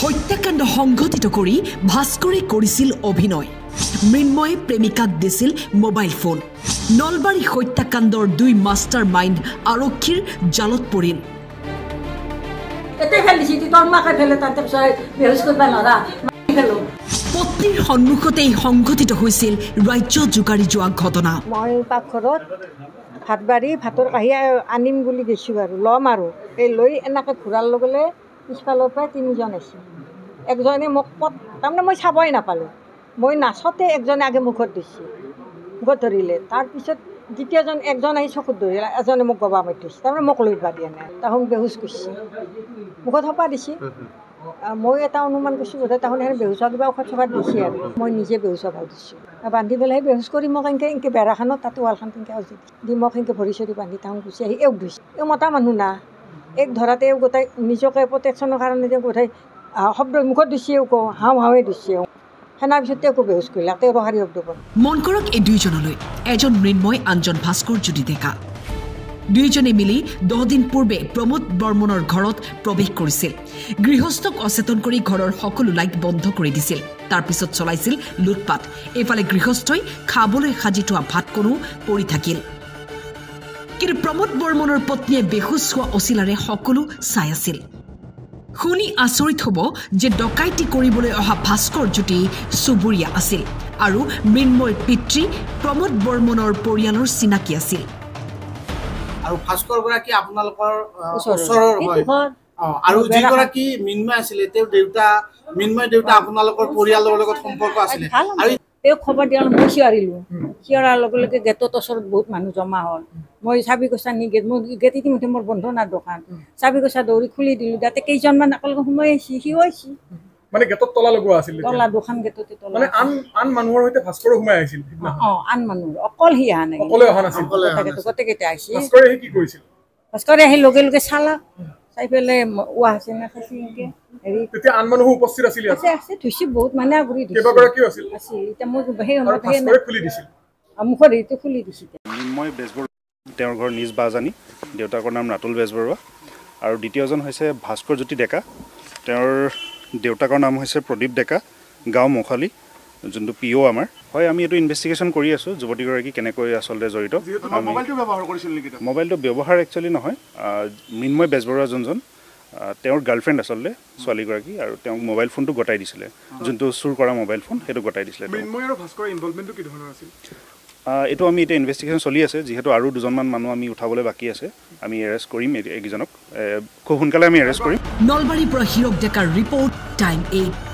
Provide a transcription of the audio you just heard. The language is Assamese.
হত্যাকাণ্ড সংঘটিত কৰি ভাস্কৰে কৰিছিল অভিনয় মৃন্ময়ে প্ৰেমিকাক দিছিল মোবাইল ফোন নলবাৰী হত্যাকাণ্ডৰ দুই মাষ্টাৰ মাইণ্ড আৰক্ষীৰ জালত পৰিল এতে ফেলিছি তোৰ মাকে ফেলে তাতে বেহুছ কৰিব নৰা ফেলো পত্নীৰ সন্মুখতেই সংঘটিত হৈছিল ৰাজ্য জোকাৰি যোৱা ঘটনা মই পাকঘৰত ভাত বাঢ়ি ভাতৰ কাঁহী আনিম বুলি গৈছোঁ আৰু ল'ম আৰু এই লৈ এনেকৈ ঘূৰাৰ লগে পিছফালৰ পৰা তিনিজন আছিল একজনে মোক তাৰমানে মই চাবই নাপালোঁ মই নাচতে একজনে আগে মুখত ধৰিলে তাৰপিছত দ্বিতীয়জন একজন আহি চকুত ধৰিলে এজনে মোক গবা মাৰি থৈছে তাৰমানে মোক লৈ বা দিয়া নাই তাহোন বেহুচ কৰিছে মুখত সপা দিছে মই এটা অনুমান কৰিছোঁ বোধহয় তাহোন সেনে বেহুচ কিবা ঔষধ চৌষধ দিছে আৰু মই নিজে বেহুচ ভাও দিছোঁ বান্ধি পেলাই বেহুচ কৰি মোক এনেকৈ বেৰাখনত তাতো ৱালখন তেনেকৈ সজি দি মোক এনেকৈ ভৰি চৰি বান্ধি তাহোন গুচি আহি এওক ধুইছে এই মতা মানুহ না এক ধৰাতে গোটাই নিজকে প্ৰটেকশ্যনৰ কাৰণে যে গোটাই শব্দ মুখত দিছে হাওঁৱে দিছে সেনাৰ পিছত তেওঁকো বেহুচ কৰিলে তেওঁ ৰহাৰী শব্দ কৰে মন কৰক এই দুইজনলৈ এজন মৃন্ময় আনজন ভাস্কৰ জ্যোতি ডেকা দুইজনে মিলি 10 দিন পূৰ্বে প্ৰমোদ বৰ্মনৰ ঘৰত প্ৰৱেশ কৰিছিল গৃহস্থক অচেতন কৰি ঘৰৰ সকলো লাইট বন্ধ কৰি দিছিল তাৰ পিছত চলাইছিল লুটপাট এইফালে গৃহস্থই খাবলৈ সাজি থোৱা ভাতকণো পৰি থাকিল কিন্তু প্ৰমোদ বৰ্মনৰ পত্নীয়ে বেহুচ হোৱা অচিলাৰে সকলো চাই আছিল শুনি আচৰিত হ'ব যে ডকাইতি কৰিবলৈ অহা ভাস্কৰ জ্যোতি চুবুৰীয়া আছিল আৰু মৃন্ময়ৰ পিতৃ প্ৰমোদ বৰ্মনৰ পৰিয়ালৰ চিনাকি আছিল আৰু ভাস্কৰ গৰাকী আপোনালোকৰ ওচৰৰ হয় আৰু যি গৰাকী মৃন্ময় আছিল তেওঁৰ মৃন্ময় দেউতা আপোনালোকৰ পৰিয়ালৰ লগত সম্পৰ্ক আছিল আৰু তেওঁ খবৰ দিয়া মই চিঞৰাৰ লগে লগে গেটত ওচৰত বহুত মানুহ জমা হ'ল মই চাবি কৈছা নি গেট ইতিমধ্যে মোৰ বন্ধ না দোকান চাবি কৈছা দৌৰি খুলি দিলোঁ তাতে কেইজনমান একেলগে সোমাই আহিছে সিও আহিছে মানে গেটত তলা লগোৱা আছিল তলা দুখন গেটতে তলা মানে আন মানুহৰ সৈতে ভাস্কৰ সোমাই আহিছিল আন মানুহ অকল সি অহা নাই অকলে অহা নাছিল গোটেইকেইটা আহিছে ভাস্কৰে কি কৰিছিল ভাস্কৰে আহি লগে লগে চালা চাই পেলাই ওৱা আছে না খাইছে এনেকৈ হেৰি তেতিয়া আন মানুহ উপস্থিত আছিল আছে থৈছে বহুত মানে আগুৰি দিছে কেইবাগৰাকীও আছিল এতিয়া মই সেই ভাস্কৰে খুলি দিছিল মুখৰ হেৰিটো খুলি দিছে মই বেজবৰুৱা তেওঁৰ ঘৰ নিজ বাজানী দেউতাকৰ নাম ৰাতুল বেজবৰুৱা আৰু দ্বিতীয়জন হৈছে ভাস্কৰ জ্যোতি ডেকা তেওঁৰ দেউতাকৰ নাম হৈছে প্ৰদীপ ডেকা গাঁও মখালি যোনটো পিঅ' আমাৰ হয় আমি এইটো ইনভেষ্টিগেশ্যন কৰি আছোঁ যুৱতীগৰাকী কেনেকৈ আচলতে জড়িত মোবাইলটো ব্যৱহাৰ একচুৱেলি নহয় মৃন্ময় বেজবৰুৱা যোনজন তেওঁৰ গাৰ্লফ্ৰেণ্ড আচলতে ছোৱালীগৰাকী আৰু তেওঁক মোবাইল ফোনটো গতাই দিছিলে যোনটো চুৰ কৰা মোবাইল ফোন সেইটো গতাই দিছিলে এইটো আমি এতিয়া ইনভেষ্টিগেশ্যন চলি আছে যিহেতু আৰু দুজনমান মানুহ আমি উঠাবলৈ বাকী আছে আমি এৰেষ্ট কৰিম এইকেইজনক খুব সোনকালে আমি এৰেষ্ট কৰিম নলবাৰীৰ পৰা হিৰক ডেকাৰ ৰিপৰ্ট টাইম 8